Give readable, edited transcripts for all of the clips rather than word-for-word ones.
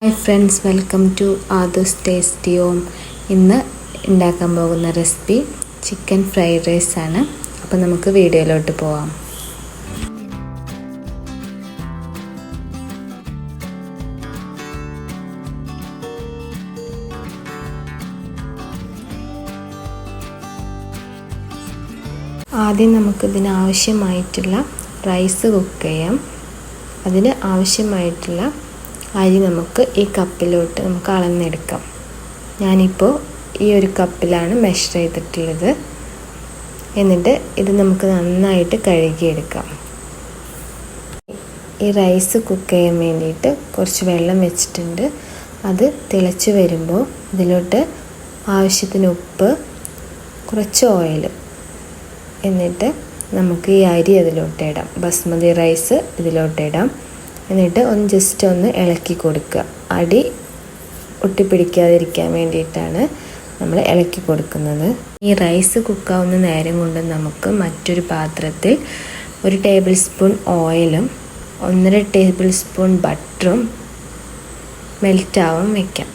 Hi friends, welcome to Aadhu's tasty home. ഇന്ന് ഉണ്ടാക്കാൻ പോകുന്ന റെസിപ്പി ചിക്കൻ ഫ്രൈഡ് റൈസ് ആണ്. അപ്പോൾ നമുക്ക് വീഡിയോയിലോട്ട് പോവാം. ആദ്യം നമുക്കിതിന് ആവശ്യമായിട്ടുള്ള റൈസ് കുക്ക് ചെയ്യാം. അതിന് ആവശ്യമായിട്ടുള്ള അരി നമുക്ക് ഈ കപ്പിലോട്ട് നമുക്ക് അളന്നെടുക്കാം. ഞാനിപ്പോൾ ഈ ഒരു കപ്പിലാണ് മെഷർ ചെയ്തിട്ടുള്ളത്. എന്നിട്ട് ഇത് നമുക്ക് നന്നായിട്ട് കഴുകിയെടുക്കാം. ഈ റൈസ് കുക്ക് ചെയ്യാൻ വേണ്ടിയിട്ട് കുറച്ച് വെള്ളം വെച്ചിട്ടുണ്ട്. അത് തിളച്ച് വരുമ്പോൾ ഇതിലോട്ട് ആവശ്യത്തിന് ഉപ്പ്, കുറച്ച് ഓയിൽ, എന്നിട്ട് നമുക്ക് ഈ അരി അതിലോട്ട് ഇടാം. ബസ്മതി റൈസ് ഇതിലോട്ട് ഇടാം. എന്നിട്ട് ജസ്റ്റ് ഒന്ന് ഇളക്കി കൊടുക്കുക. അടി ഒട്ടിപ്പിടിക്കാതിരിക്കാൻ വേണ്ടിയിട്ടാണ് നമ്മൾ ഇളക്കി കൊടുക്കുന്നത്. ഈ റൈസ് കുക്കാവുന്ന നേരം കൊണ്ട് നമുക്ക് മറ്റൊരു പാത്രത്തിൽ 1 ടേബിൾ സ്പൂൺ ഓയിലും 1.5 ടേബിൾ സ്പൂൺ ബട്ടറും മെൽറ്റാവാൻ വയ്ക്കാം.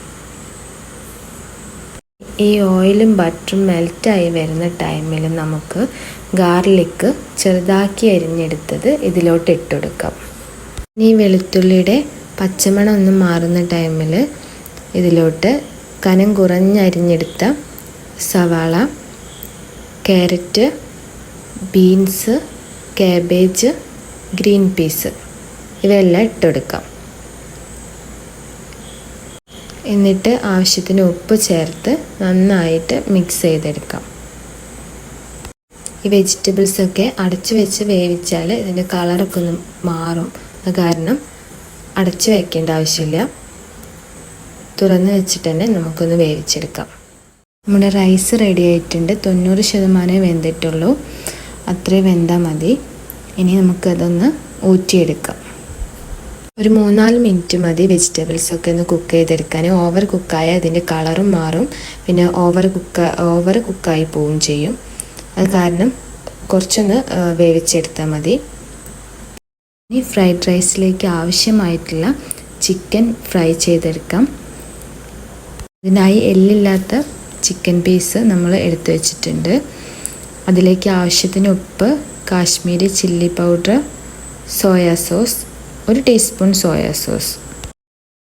ഈ ഓയിലും ബട്ടറും മെൽറ്റായി വരുന്ന ടൈമിൽ നമുക്ക് ഗാർലിക്ക് ചെറുതാക്കി അരിഞ്ഞെടുത്തത് ഇതിലോട്ട് ഇട്ടുകൊടുക്കാം. ഇനി വെളുത്തുള്ളിയുടെ പച്ചമണം ഒന്ന് മാറുന്ന ടൈമിൽ ഇതിലോട്ട് കനം കുറഞ്ഞരിഞ്ഞെടുത്ത സവാള, carrot, beans, cabbage, green peas ഇവയെല്ലാം ഇട്ടുകൊടുക്കാം. എന്നിട്ട് ആവശ്യത്തിന് ഉപ്പ് ചേർത്ത് നന്നായിട്ട് മിക്സ് ചെയ്തെടുക്കാം. ഈ വെജിറ്റബിൾസൊക്കെ അടച്ചു വെച്ച് വേവിച്ചാൽ ഇതിൻ്റെ കളറൊക്കെ ഒന്ന് മാറും. അത് കാരണം അടച്ചു വയ്ക്കേണ്ട ആവശ്യമില്ല. തുറന്ന് വെച്ചിട്ട് തന്നെ നമുക്കൊന്ന് വേവിച്ചെടുക്കാം. നമ്മുടെ റൈസ് റെഡി ആയിട്ടുണ്ട്. 90% വെന്തിട്ടുള്ളൂ. അത്രയും വെന്താൽ മതി. ഇനി നമുക്കതൊന്ന് ഊറ്റിയെടുക്കാം. ഒരു 3-4 മിനിറ്റ് മതി വെജിറ്റബിൾസൊക്കെ ഒന്ന് കുക്ക് ചെയ്തെടുക്കാൻ. ഓവർ കുക്കായാൽ അതിൻ്റെ കളറും മാറും. പിന്നെ ഓവർ കുക്കായി പോവുകയും ചെയ്യും. അത് കാരണം കുറച്ചൊന്ന് വേവിച്ചെടുത്താൽ മതി. ഇനി ഫ്രൈഡ് റൈസിലേക്ക് ആവശ്യമായിട്ടുള്ള ചിക്കൻ ഫ്രൈ ചെയ്തെടുക്കാം. ഇതിനായി എല്ലില്ലാത്ത ചിക്കൻ പീസ് നമ്മൾ എടുത്തു വെച്ചിട്ടുണ്ട്. അതിലേക്ക് ആവശ്യത്തിന് ഉപ്പ്, Kashmiri chilli powder, soya sauce, 1 teaspoon soya sauce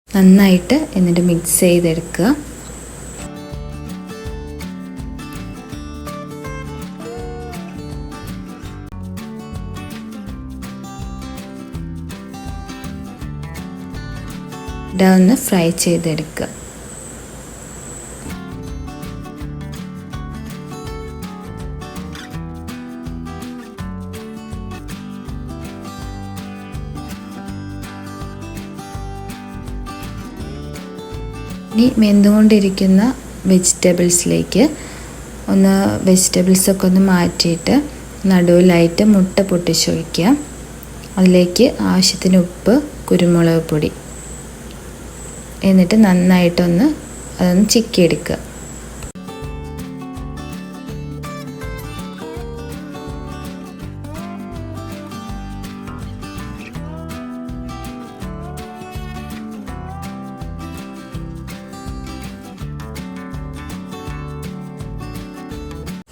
നന്നായിട്ട് എന്നിട്ട് മിക്സ് ചെയ്തെടുക്കുക. ഒന്ന് ഫ്രൈ ചെയ്തെടുക്കുക. ഇനി വെന്തുകൊണ്ടിരിക്കുന്ന വെജിറ്റബിൾസിലേക്ക് വെജിറ്റബിൾസൊക്കെ ഒന്ന് മാറ്റിയിട്ട് നടുവിലായിട്ട് മുട്ട പൊട്ടിച്ചൊഴിക്കുക. അതിലേക്ക് ആവശ്യത്തിന് ഉപ്പ്, കുരുമുളക് പൊടി, എന്നിട്ട് നന്നായിട്ടൊന്ന് അതൊന്ന് ചിക്കിയെടുക്കുക.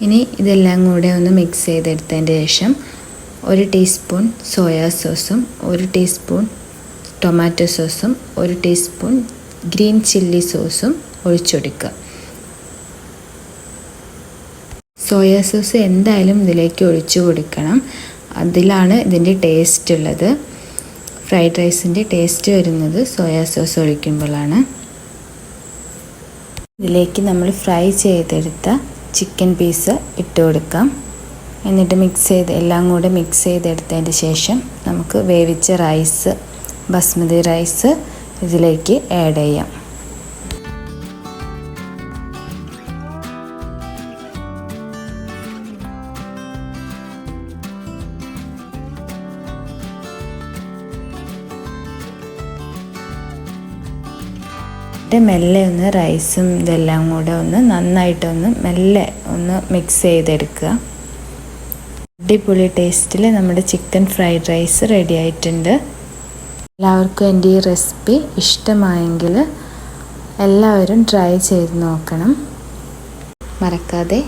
ഇനി ഇതെല്ലാം കൂടെ ഒന്ന് മിക്സ് ചെയ്തെടുത്തതിന് ശേഷം 1 ടീസ്പൂൺ സോയാ സോസും 1 ടീസ്പൂൺ ടൊമാറ്റോ സോസും 1 ടീസ്പൂൺ ഗ്രീൻ ചില്ലി സോസും ഒഴിച്ചൊടുക്കുക. സോയാ സോസ് എന്തായാലും ഇതിലേക്ക് ഒഴിച്ചു കൊടുക്കണം. അതിലാണ് ഇതിൻ്റെ ടേസ്റ്റ് ഉള്ളത്. ഫ്രൈഡ് റൈസിൻ്റെ ടേസ്റ്റ് വരുന്നത് സോയാ സോസ് ഒഴിക്കുമ്പോഴാണ്. ഇതിലേക്ക് നമ്മൾ ഫ്രൈ ചെയ്തെടുത്ത ചിക്കൻ പീസ് ഇട്ട് കൊടുക്കാം. എന്നിട്ട് എല്ലാം കൂടെ മിക്സ് ചെയ്തെടുത്തതിന് ശേഷം നമുക്ക് വേവിച്ച റൈസ്, ബസ്മതി റൈസ് ഇതിലേക്ക് ആഡ് ചെയ്യാം. മെല്ലെ ഒന്ന് റൈസും ഇതെല്ലാം കൂടെ നന്നായിട്ടൊന്ന് മെല്ലെ മിക്സ് ചെയ്തെടുക്കുക. അടിപൊളി ടേസ്റ്റിൽ നമ്മുടെ ചിക്കൻ ഫ്രൈഡ് റൈസ് റെഡി ആയിട്ടുണ്ട്. എല്ലാവർക്കും എൻ്റെ ഈ റെസിപ്പി ഇഷ്ടമായെങ്കിൽ എല്ലാവരും ട്രൈ ചെയ്ത് നോക്കണം. മറക്കാതെ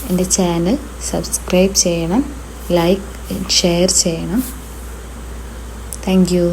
എൻ്റെ ചാനൽ സബ്സ്ക്രൈബ് ചെയ്യണം, ലൈക്ക് ഷെയർ ചെയ്യണം. Thank you.